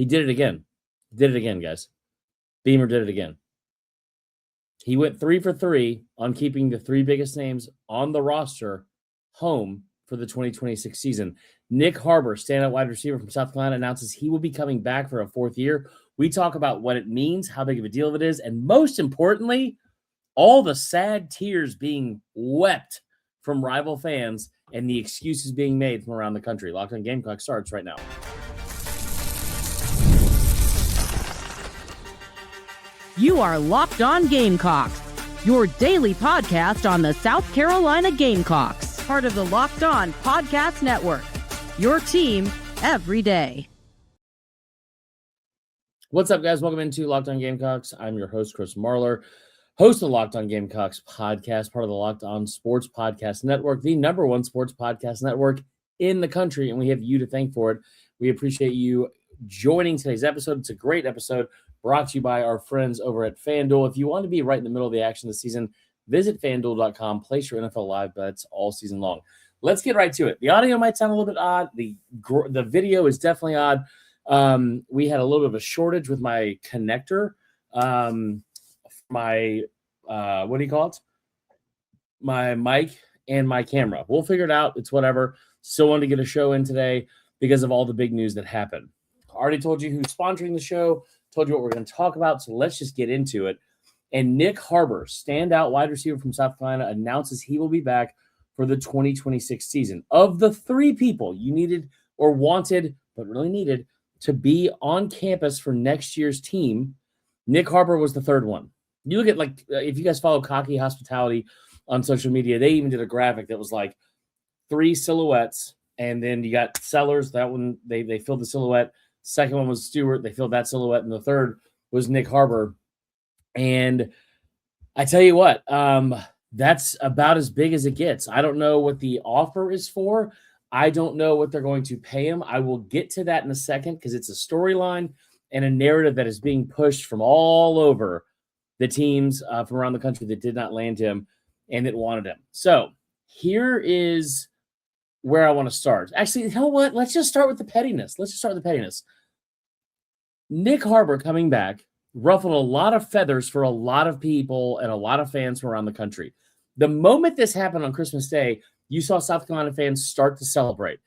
He did it again. Did it again, guys. Beamer did it again. He went 3 for 3 on keeping the three biggest names on the roster home for the 2026 season. Nyck Harbor, standout wide receiver from South Carolina, announces he will be coming back for a fourth year. We talk about what it means, how big of a deal it is, and most importantly, all the sad tears being wept from rival fans and the excuses being made from around the country. Locked On Gamecocks starts right now. You are Locked On Gamecocks, your daily podcast on the South Carolina Gamecocks, part of the Locked On Podcast Network, your team every day. What's up, guys? Welcome into Locked On Gamecocks. I'm your host, Chris Marler, host of the Locked On Gamecocks podcast, part of the Locked On Sports Podcast Network, the number one sports podcast network in the country, and we have you to thank for it. We appreciate you joining today's episode. It's a great episode brought to you by our friends over at FanDuel. If you want to be right in the middle of the action this season, visit FanDuel.com, place your NFL live bets all season long. Let's get right to it. The audio might sound a little bit odd. The video is definitely odd. We had a little bit of a shortage with my connector. What do you call it? My mic and my camera. We'll figure it out. It's whatever. Still wanted to get a show in today because of all the big news that happened. I already told you who's sponsoring the show, told you what we're going to talk about, so let's just get into it. And Nyck Harbor, standout wide receiver from South Carolina, announces he will be back for the 2026 season. Of the three people you needed or wanted, but really needed, to be on campus for next year's team, Nyck Harbor was the third one. You look at, if you guys follow Cocky Hospitality on social media, they even did a graphic that was like three silhouettes, and then you got Sellers. That one, they filled the silhouette. Second one was Stewart. They filled that silhouette. And the third was Nyck Harbor. And I tell you what, that's about as big as it gets. I don't know what the offer is for. I don't know what they're going to pay him. I will get to that in a second because it's a storyline and a narrative that is being pushed from all over the teams from around the country that did not land him and that wanted him. So here is where I want to start. Actually, you know what? Let's just start with the pettiness. Nyck Harbor coming back ruffled a lot of feathers for a lot of people and a lot of fans from around the country. The moment this happened on Christmas Day, you saw South Carolina fans start to celebrate,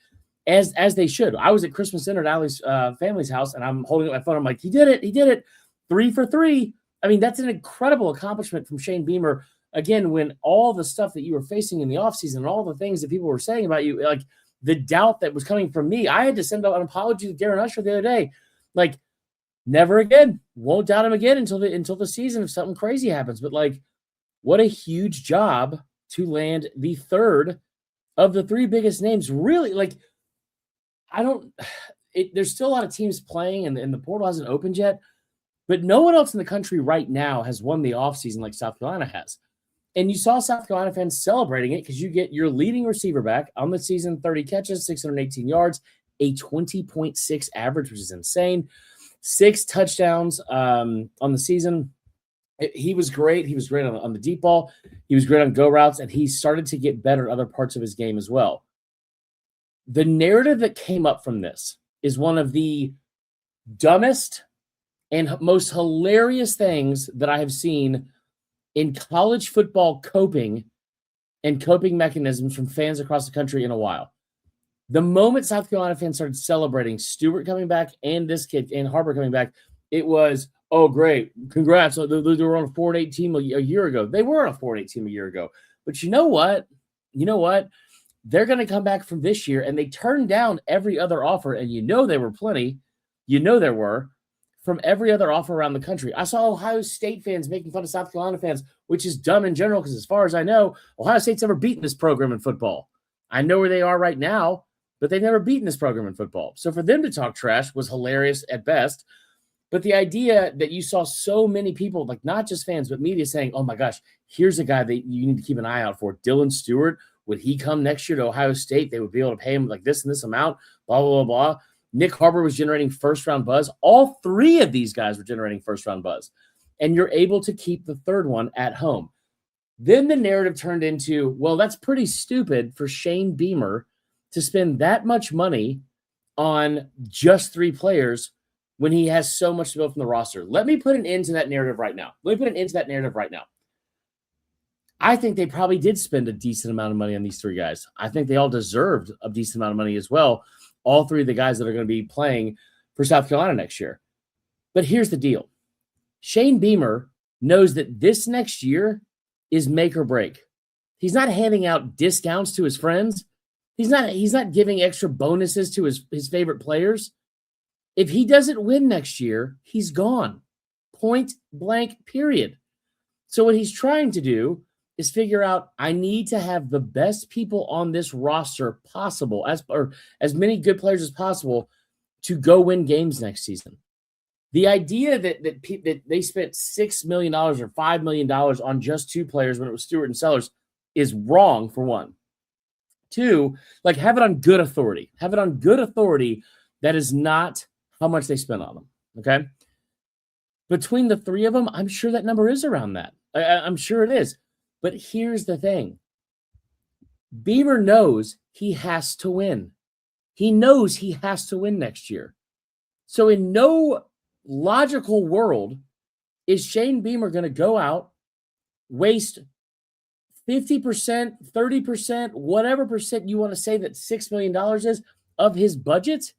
as they should. I was at Christmas dinner at Allie's family's house, and I'm holding up my phone. I'm like, he did it. 3 for 3. I mean, that's an incredible accomplishment from Shane Beamer. Again, when all the stuff that you were facing in the offseason and all the things that people were saying about you, like the doubt that was coming from me, I had to send out an apology to Darren Usher the other day. Like, never again. Won't doubt him again until the season if something crazy happens. But, like, what a huge job to land the third of the three biggest names. Really, like, there's still a lot of teams playing, and the portal hasn't opened yet. But no one else in the country right now has won the offseason like South Carolina has. And you saw South Carolina fans celebrating it because you get your leading receiver back on the season, 30 catches, 618 yards, a 20.6 average, which is insane. 6 touchdowns on the season. He was great. He was great on the deep ball. He was great on go routes, and he started to get better at other parts of his game as well. The narrative that came up from this is one of the dumbest and most hilarious things that I have seen in college football coping mechanisms from fans across the country in a while. The moment South Carolina fans started celebrating Stewart coming back and this kid and Harbor coming back, it was, oh, great. Congrats. They were on a 4-8 team a year ago. They were on a 4-8 team a year ago. But you know what? They're going to come back from this year, and they turned down every other offer, and there were plenty. There were. From every other offer around the country. I saw Ohio State fans making fun of South Carolina fans, which is dumb in general because as far as I know, Ohio State's never beaten this program in football. I know where they are right now, but they've never beaten this program in football. So for them to talk trash was hilarious at best. But the idea that you saw so many people, like not just fans, but media saying, oh my gosh, here's a guy that you need to keep an eye out for. Dylan Stewart, would he come next year to Ohio State? They would be able to pay him like this and this amount, blah, blah, blah, blah. Nyck Harbor was generating first-round buzz. All three of these guys were generating first-round buzz. And you're able to keep the third one at home. Then the narrative turned into, well, that's pretty stupid for Shane Beamer to spend that much money on just 3 players when he has so much to build from the roster. Let me put an end to that narrative right now. I think they probably did spend a decent amount of money on these three guys. I think they all deserved a decent amount of money as well. All three of the guys that are going to be playing for South Carolina next year. But here's the deal. Shane Beamer knows that this next year is make or break. He's not handing out discounts to his friends. He's not giving extra bonuses to his favorite players. If he doesn't win next year, he's gone. Point blank, period. So what he's trying to do is figure out, I need to have the best people on this roster possible, as many good players as possible, to go win games next season. The idea that they spent $6 million or $5 million on just two players when it was Stewart and Sellers is wrong, for one. Two, like, have it on good authority. Have it on good authority that is not how much they spent on them, okay? Between the three of them, I'm sure that number is around that. I'm sure it is. But here's the thing. Beamer knows he has to win. He knows he has to win next year. So in no logical world is Shane Beamer going to go out, waste 50%, 30%, whatever percent you want to say that $6 million is of his budget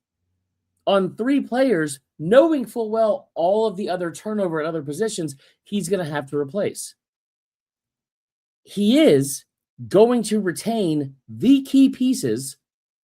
on three players, knowing full well all of the other turnover at other positions he's going to have to replace. He is going to retain the key pieces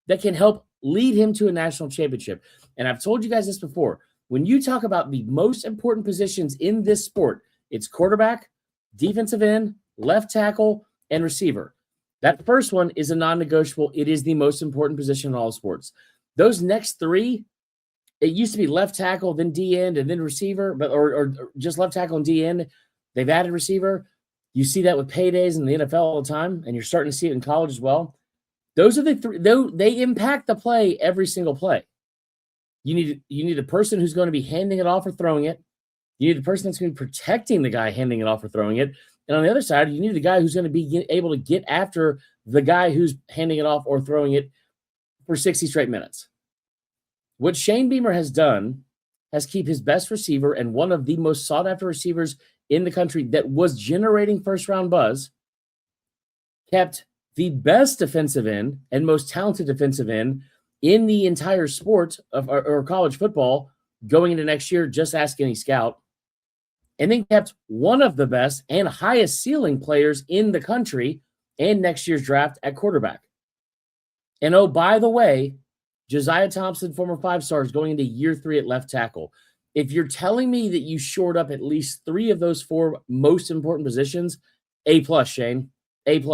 that can help lead him to a national championship. And I've told you guys this before. When you talk about the most important positions in this sport, it's quarterback, defensive end, left tackle, and receiver. That first one is a non-negotiable. It is the most important position in all sports. Those next three, it used to be left tackle, then D end, and then receiver, or just left tackle and D end. They've added receiver. You see that with paydays in the NFL all the time, and you're starting to see it in college as well. Those are the three. They impact the play every single play. You need a person who's going to be handing it off or throwing it. You need a person that's going to be protecting the guy handing it off or throwing it. And on the other side, you need the guy who's going to be able to get after the guy who's handing it off or throwing it for 60 straight minutes. What Shane Beamer has done has keep his best receiver and one of the most sought-after receivers in the country that was generating first-round buzz, kept the best defensive end and most talented defensive end in the entire sport of or college football going into next year, just ask any scout, and then kept one of the best and highest ceiling players in the country and next year's draft at quarterback. And oh, by the way, Josiah Thompson, former 5-star, is going into year 3 at left tackle. If you're telling me that you shored up at least 3 of those 4 most important positions, A+, Shane, A+.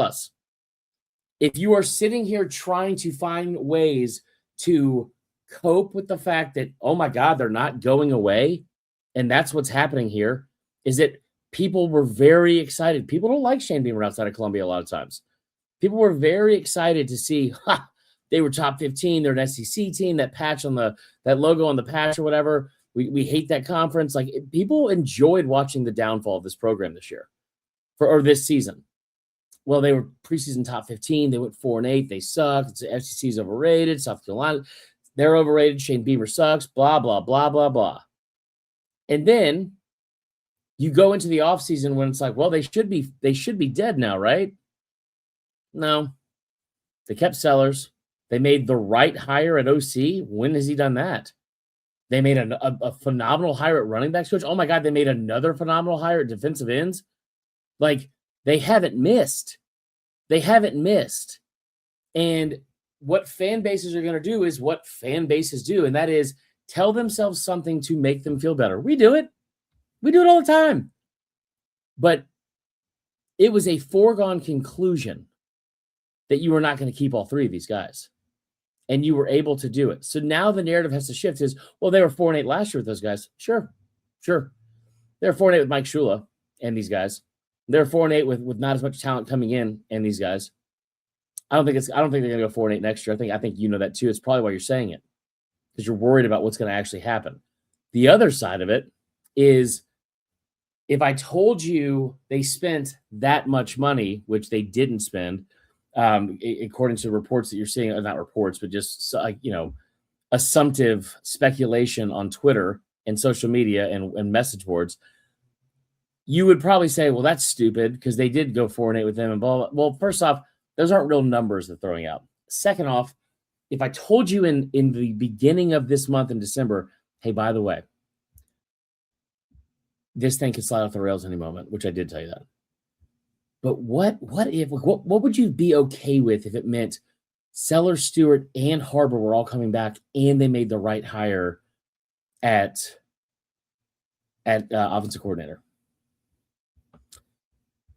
If you are sitting here trying to find ways to cope with the fact that, oh my God, they're not going away, and that's what's happening here, is that people were very excited. People don't like Shane Beamer outside of Columbia a lot of times. People were very excited to see, they were top 15, they're an SEC team, that patch on that logo on the patch or whatever. We hate that conference. Like, people enjoyed watching the downfall of this program this year or this season. Well, they were preseason top 15. They went 4-8. They sucked. The FCC's overrated. South Carolina, they're overrated. Shane Beamer sucks. Blah, blah, blah, blah, blah. And then you go into the offseason when it's like, well, they should be dead now, right? No. They kept Sellers. They made the right hire at OC. When has he done that? They made a phenomenal hire at running back coach. Oh, my God, they made another phenomenal hire at defensive ends. Like, they haven't missed. They haven't missed. And what fan bases are going to do is what fan bases do, and that is tell themselves something to make them feel better. We do it. We do it all the time. But it was a foregone conclusion that you were not going to keep all 3 of these guys. And you were able to do it. So now the narrative has to shift is, well, they were 4-8 last year with those guys. Sure. They were 4-8 with Mike Shula and these guys. They're 4-8 with not as much talent coming in and these guys. I don't think they're going to go 4-8 next year. I think you know that too. It's probably why you're saying it, because you're worried about what's going to actually happen. The other side of it is, if I told you they spent that much money, which they didn't spend, according to reports that you're seeing, not reports, but just assumptive speculation on Twitter and social media and message boards, you would probably say, well, that's stupid because they did go 4-8 with them and blah, blah. Well, first off, those aren't real numbers they're throwing out. Second off, if I told you in the beginning of this month in December, hey, by the way, this thing could slide off the rails any moment, which I did tell you that. But what would you be okay with if it meant Sellers, Stewart, and Harbor were all coming back and they made the right hire at offensive coordinator?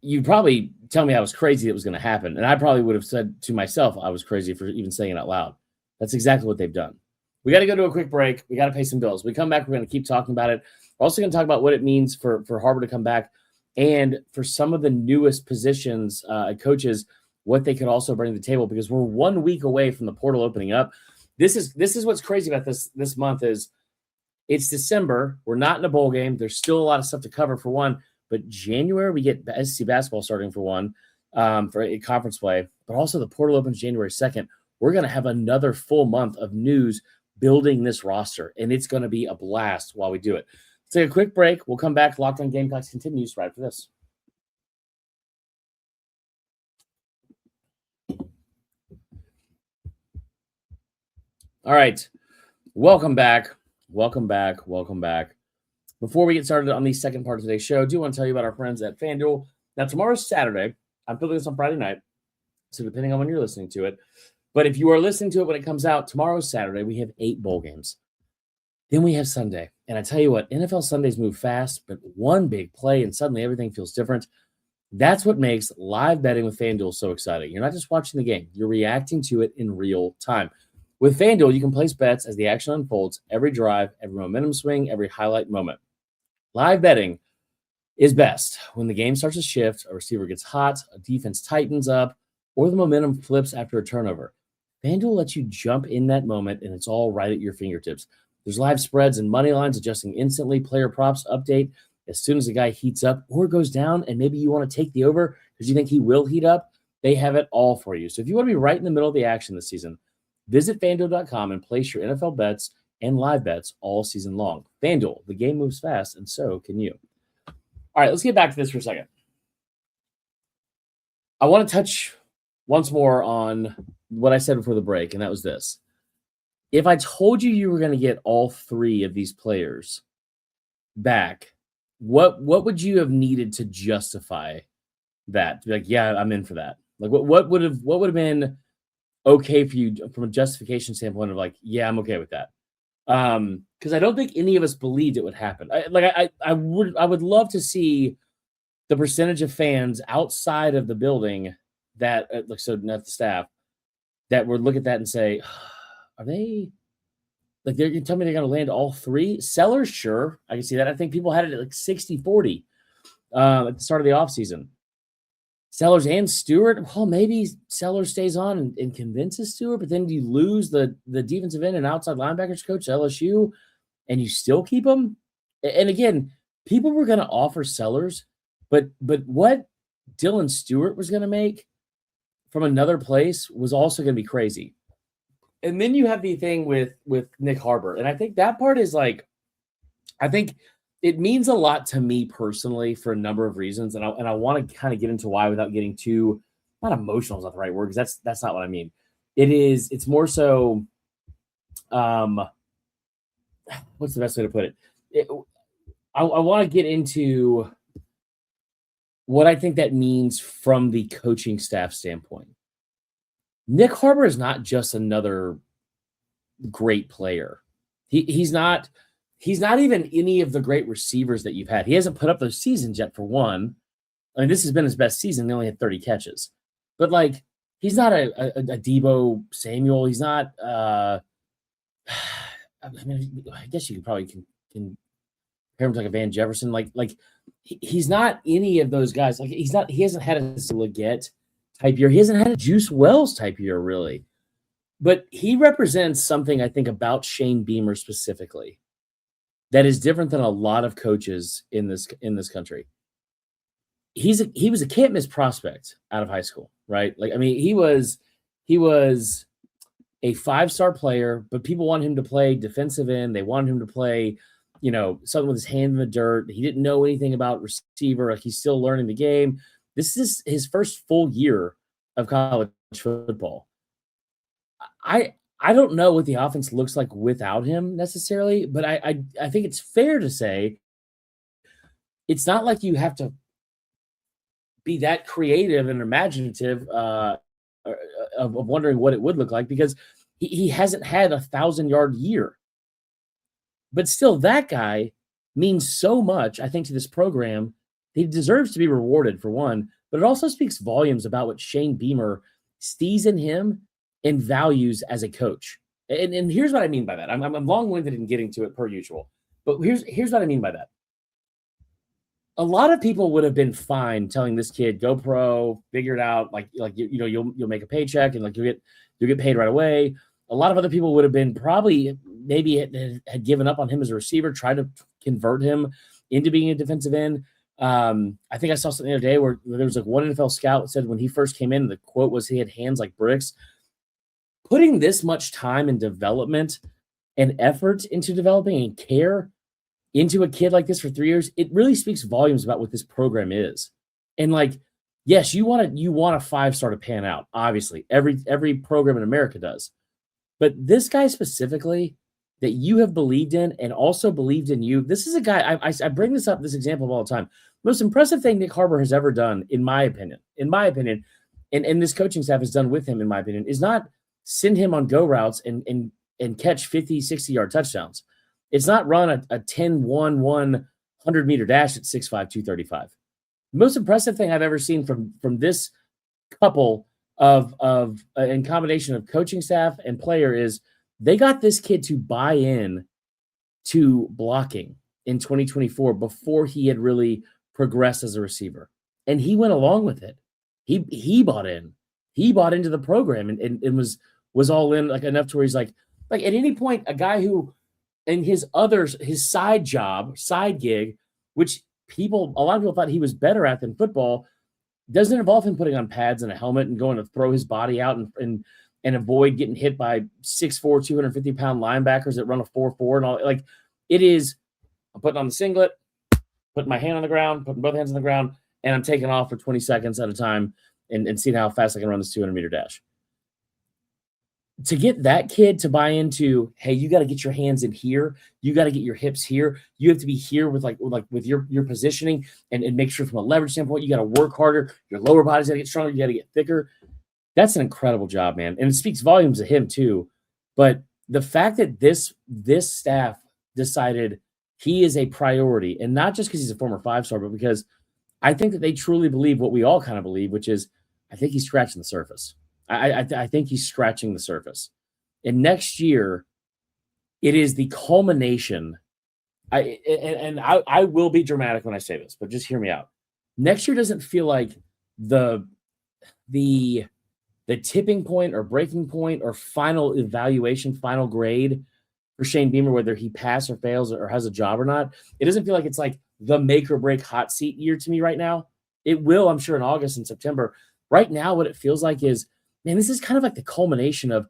You'd probably tell me I was crazy it was going to happen. And I probably would have said to myself I was crazy for even saying it out loud. That's exactly what they've done. We got to go to a quick break. We got to pay some bills. When we come back, we're going to keep talking about it. We're also going to talk about what it means for Harbor to come back and for some of the newest positions, coaches, what they could also bring to the table, because we're 1 week away from the portal opening up. This is what's crazy about this month is it's December. We're not in a bowl game. There's still a lot of stuff to cover for one. But January, we get SEC basketball starting for one, for a conference play. But also the portal opens January 2nd. We're going to have another full month of news building this roster, and it's going to be a blast while we do it. Let's take a quick break. We'll come back. Locked On Gamecocks continues right after this. All right. Welcome back. Welcome back. Welcome back. Before we get started on the second part of today's show, I do want to tell you about our friends at FanDuel. Now, tomorrow's Saturday. I'm filming this on Friday night, so depending on when you're listening to it. But if you are listening to it when it comes out, tomorrow's Saturday, we have 8 bowl games. Then we have Sunday. And I tell you what, NFL Sundays move fast, but one big play and suddenly everything feels different. That's what makes live betting with FanDuel so exciting. You're not just watching the game. You're reacting to it in real time. With FanDuel, you can place bets as the action unfolds, every drive, every momentum swing, every highlight moment. Live betting is best when the game starts to shift, a receiver gets hot, a defense tightens up, or the momentum flips after a turnover. FanDuel lets you jump in that moment, and it's all right at your fingertips. There's live spreads and money lines adjusting instantly, player props update as soon as a guy heats up or goes down, and maybe you want to take the over because you think he will heat up. They have it all for you. So if you want to be right in the middle of the action this season, visit FanDuel.com and place your NFL bets and live bets all season long. FanDuel, the game moves fast, and so can you. All right, let's get back to this for a second. I want to touch once more on what I said before the break, and that was this. If I told you were going to get all 3 of these players back, what would you have needed to justify that? To be like, yeah, I'm in for that. Like, what would have been okay for you from a justification standpoint of like, yeah, I'm okay with that. Because I don't think any of us believed it would happen. I would love to see the percentage of fans outside of the building that not the staff that would look at that and say, are they like they're going to tell me they're going to land all 3? Sellers, sure, I can see that. I think people had it at like 60-40 at the start of the offseason. Sellers and Stewart, well, maybe Sellers stays on and convinces Stewart, but then you lose the defensive end and outside linebackers coach at LSU, and you still keep him. And again, people were going to offer Sellers, but what Dylan Stewart was going to make from another place was also going to be crazy. And then you have the thing with Nyck Harbor, and I think that part is like, I think it means a lot to me personally for a number of reasons, and I want to kind of get into why without getting too, not emotional is not the right word, because that's not what I mean. It's more so, what's the best way to put it? I want to get into what I think that means from the coaching staff standpoint. Nyck Harbor is not just another great player. He's not even any of the great receivers that you've had. He hasn't put up those seasons yet, for one. I mean, this has been his best season. He only had 30 catches. But, like, he's not a Deebo Samuel. He's not I guess you could probably can compare him to like a Van Jefferson. Like he's not any of those guys. Like, he hasn't had a Leggett type year. He hasn't had a Juice Wells type year, really. But he represents something, I think, about Shane Beamer specifically that is different than a lot of coaches in this country. He was a can't miss prospect out of high school, right? Like, I mean, he was a 5-star player, but people wanted him to play defensive end. They wanted him to play something with his hand in the dirt. He didn't know anything about receiver. Like, he's still learning the game. This is his first full year of college football. I don't know what the offense looks like without him necessarily, but I think it's fair to say it's not like you have to be that creative and imaginative of wondering what it would look like, because he hasn't had 1,000-yard year. But still, that guy means so much, I think, to this program. He deserves to be rewarded, for one, but it also speaks volumes about what Shane Beamer sees in him and values as a coach. And here's what I mean by that. I'm long-winded in getting to it per usual, but here's what I mean by that. A lot of people would have been fine telling this kid, go pro, figure it out, you'll make a paycheck and you'll get paid right away. A lot of other people would have been probably maybe had given up on him as a receiver, tried to convert him into being a defensive end. I think I saw something the other day where there was one NFL scout that said when he first came in, the quote was he had hands like bricks. Putting this much time and development and effort into developing and care into a kid like this for 3 years, it really speaks volumes about what this program is. And yes, you want a 5-star to pan out. Obviously, every program in America does. But this guy specifically that you have believed in and also believed in you, this is a guy, I bring this example all the time. Most impressive thing Nyck Harbor has ever done, in my opinion, and this coaching staff has done with him, in my opinion, is not send him on go routes and catch 50, 60-yard touchdowns. It's not run a 10-1-1 100-meter dash at 6'5", 235. Most impressive thing I've ever seen from this couple of in combination of coaching staff and player is they got this kid to buy in to blocking in 2024 before he had really progressed as a receiver. And he went along with it. He bought in. He bought into the program and was all in enough to where he's like at any point, a guy who in his side gig, which a lot of people thought he was better at than football, doesn't involve him putting on pads and a helmet and going to throw his body out and avoid getting hit by 6'4", 250-pound linebackers that run a 4.4 and all. It is, I'm putting on the singlet, putting my hand on the ground, putting both hands on the ground, and I'm taking off for 20 seconds at a time and seeing how fast I can run this 200-meter dash. To get that kid to buy into, hey, you got to get your hands in here, you got to get your hips here, you have to be here with with your positioning and make sure from a leverage standpoint, you got to work harder, your lower body's got to get stronger, you got to get thicker. That's an incredible job, man. And it speaks volumes to him too. But the fact that this staff decided he is a priority, and not just because he's a former 5-star, but because I think that they truly believe what we all kind of believe, which is I think he's scratching the surface. I think he's scratching the surface. And next year, it is the culmination. I will be dramatic when I say this, but just hear me out. Next year doesn't feel like the tipping point or breaking point or final evaluation, final grade for Shane Beamer, whether he passes or fails or has a job or not. It doesn't feel like it's the make or break hot seat year to me right now. It will, I'm sure, in August and September. Right now, what it feels like is, man, this is kind of like the culmination of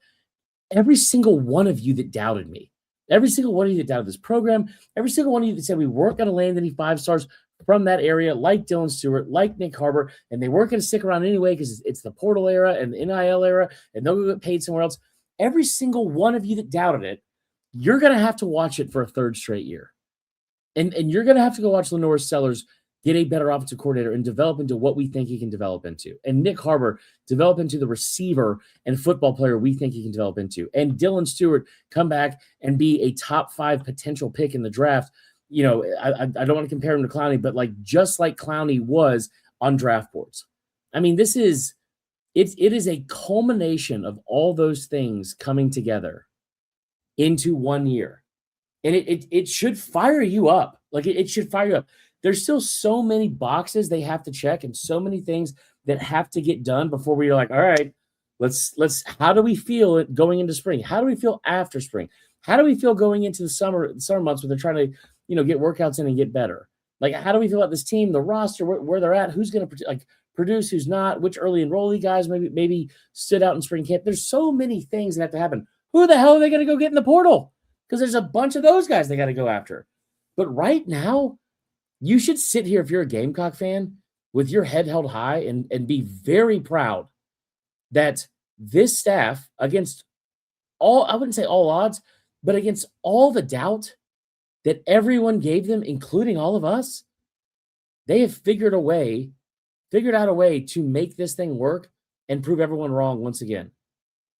every single one of you that doubted me, every single one of you that doubted this program, every single one of you that said we weren't going to land any 5-stars from that area, like Dylan Stewart, like Nyck Harbor, and they weren't going to stick around anyway because it's the portal era and the NIL era, and they'll get paid somewhere else. Every single one of you that doubted it, you're going to have to watch it for a third straight year. And you're going to have to go watch Lenore Sellers get a better offensive coordinator and develop into what we think he can develop into. And Nyck Harbor develop into the receiver and football player we think he can develop into. And Dylan Stewart come back and be a top 5 potential pick in the draft. I don't want to compare him to Clowney, but just like Clowney was on draft boards. I mean, it is a culmination of all those things coming together into 1 year. And it should fire you up. It should fire you up. There's still so many boxes they have to check and so many things that have to get done before we're like, all right, let's how do we feel going into spring? How do we feel after spring? How do we feel going into the summer months when they're trying to, get workouts in and get better? How do we feel about this team, the roster, where they're at, who's going to produce, who's not, which early enrollee guys maybe stood out in spring camp? There's so many things that have to happen. Who the hell are they going to go get in the portal? Because there's a bunch of those guys they got to go after. But right now, you should sit here if you're a Gamecock fan with your head held high and be very proud that this staff, against all, I wouldn't say all odds, but against all the doubt that everyone gave them, including all of us, they have figured out a way to make this thing work and prove everyone wrong once again.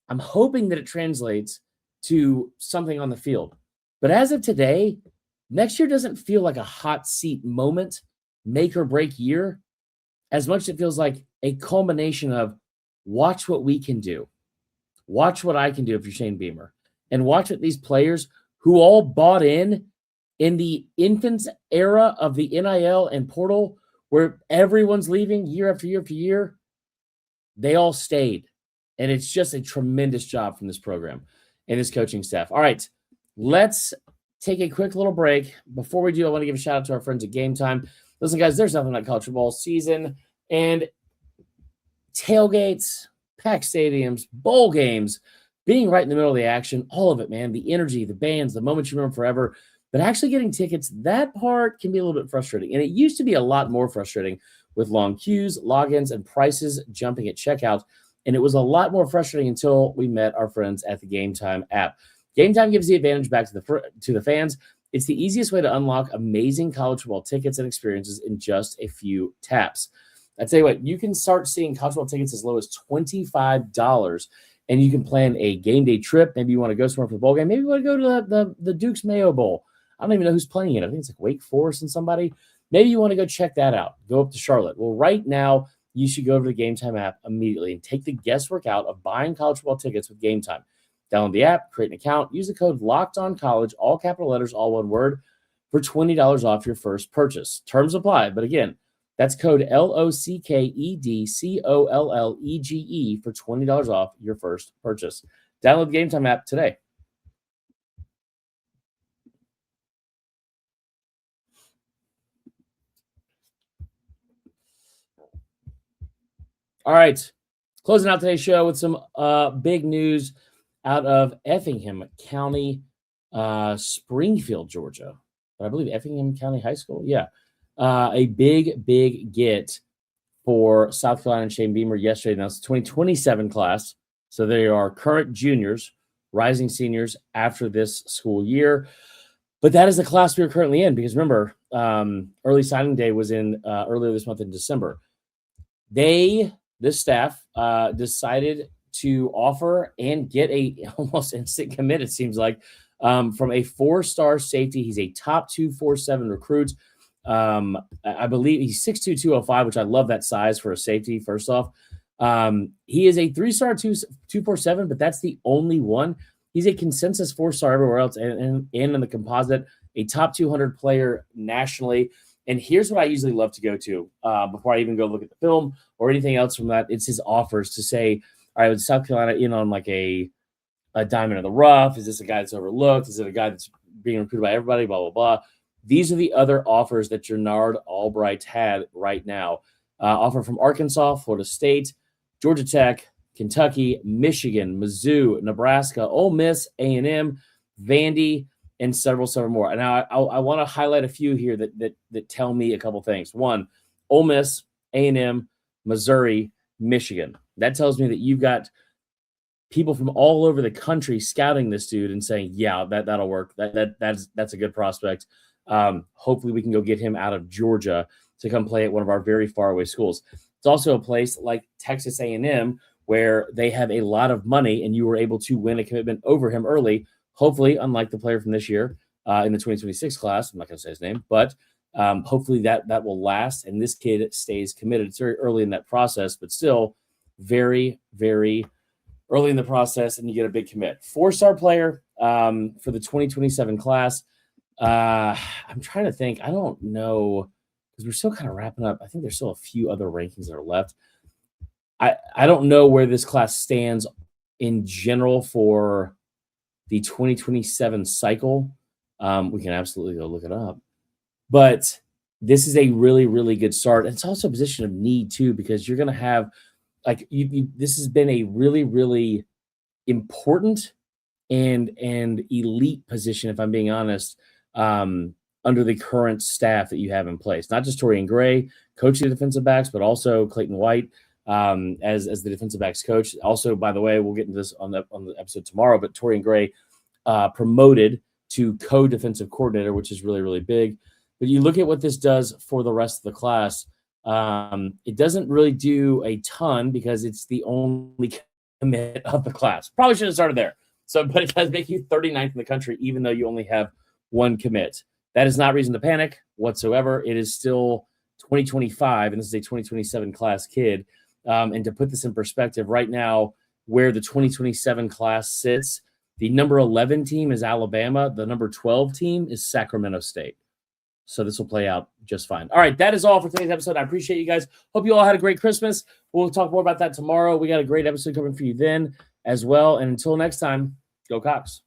I'm hoping that it translates to something on the field. But as of today, next year doesn't feel like a hot seat moment, make or break year, as much as it feels like a culmination of watch what we can do. Watch what I can do if you're Shane Beamer. And watch what these players who all bought in the infants era of the NIL and portal, where everyone's leaving year after year after year, they all stayed. And it's just a tremendous job from this program and this coaching staff. All right, let's take a quick little break. Before we do, I want to give a shout out to our friends at Game Time. Listen, guys, there's nothing like college football season and tailgates, packed stadiums, bowl games, being right in the middle of the action, all of it, man. The energy, the bands, the moments you remember forever. But actually getting tickets, that part can be a little bit frustrating. And it used to be a lot more frustrating with long queues, logins, and prices jumping at checkout. And it was a lot more frustrating until we met our friends at the Game Time app. Game Time gives the advantage back to the fans. It's the easiest way to unlock amazing college football tickets and experiences in just a few taps. I tell you what, you can start seeing college football tickets as low as $25, and you can plan a game day trip. Maybe you want to go somewhere for the bowl game. Maybe you want to go to the Duke's Mayo Bowl. I don't even know who's playing it. I think it's like Wake Forest and somebody. Maybe you want to go check that out. Go up to Charlotte. Well, right now, you should go over to the Game Time app immediately and take the guesswork out of buying college football tickets with Game Time. Download the app, create an account, use the code LOCKEDONCollege, all capital letters, all one word, for $20 off your first purchase. Terms apply. But again, that's code LOCKEDCOLLEGE for $20 off your first purchase. Download the Game Time app today. All right, closing out today's show with some big news out of Effingham County, Springfield, Georgia. But I believe Effingham County High School. Yeah, a big get for South Carolina and Shane Beamer yesterday. Now it's the 2027 class, so they are current juniors, rising seniors after this school year. But that is the class we are currently in because remember, early signing day was in earlier this month in December. This staff decided to offer and get a almost instant commit, it seems like, from a four-star safety. He's a top 247 recruit. I believe he's 6'2", 205, which I love that size for a safety, first off. He is a three-star 247, but that's the only one. He's a consensus four-star everywhere else, and in the composite, a top 200 player nationally. And here's what I usually love to go to before I even go look at the film or anything else from that. It's his offers to say, all right, with South Carolina in on like a diamond in the rough? Is this a guy that's overlooked? Is it a guy that's being recruited by everybody? Blah, blah, blah. These are the other offers that Jernard Albright had right now. Offer from Arkansas, Florida State, Georgia Tech, Kentucky, Michigan, Mizzou, Nebraska, Ole Miss, A&M, Vandy, and several more. And now I want to highlight a few here that tell me a couple things. One, Ole Miss, A&M, Missouri, Michigan. That tells me that you've got people from all over the country scouting this dude and saying, yeah, that'll work. That's a good prospect. Hopefully we can go get him out of Georgia to come play at one of our very far away schools. It's also a place like Texas A&M where they have a lot of money and you were able to win a commitment over him early. Hopefully, unlike the player from this year in the 2026 class, I'm not going to say his name, but hopefully that will last and this kid stays committed. It's very early in that process, but still very, very early in the process, and you get a big commit. Four-star player for the 2027 class. I'm trying to think. I don't know because we're still kind of wrapping up. I think there's still a few other rankings that are left. I don't know where this class stands in general for the 2027 cycle. We can absolutely go look it up. But this is a really, really good start. And it's also a position of need, too, because you're going to have, like, this has been a really, really important and elite position, if I'm being honest, under the current staff that you have in place. Not just Torian Gray coaching the defensive backs, but also Clayton White as the defensive backs coach. Also, by the way, we'll get into this on the episode tomorrow, but Torian Gray promoted to co-defensive coordinator, which is really, really big. But you look at what this does for the rest of the class. It doesn't really do a ton because it's the only commit of the class. Probably should have started there. So, but it does make you 39th in the country, even though you only have one commit. That is not reason to panic whatsoever. It is still 2025, and this is a 2027 class kid. And to put this in perspective, right now, where the 2027 class sits, the number 11 team is Alabama. The number 12 team is Sacramento State. So this will play out just fine. All right, that is all for today's episode. I appreciate you guys. Hope you all had a great Christmas. We'll talk more about that tomorrow. We got a great episode coming for you then as well. And until next time, go Cox.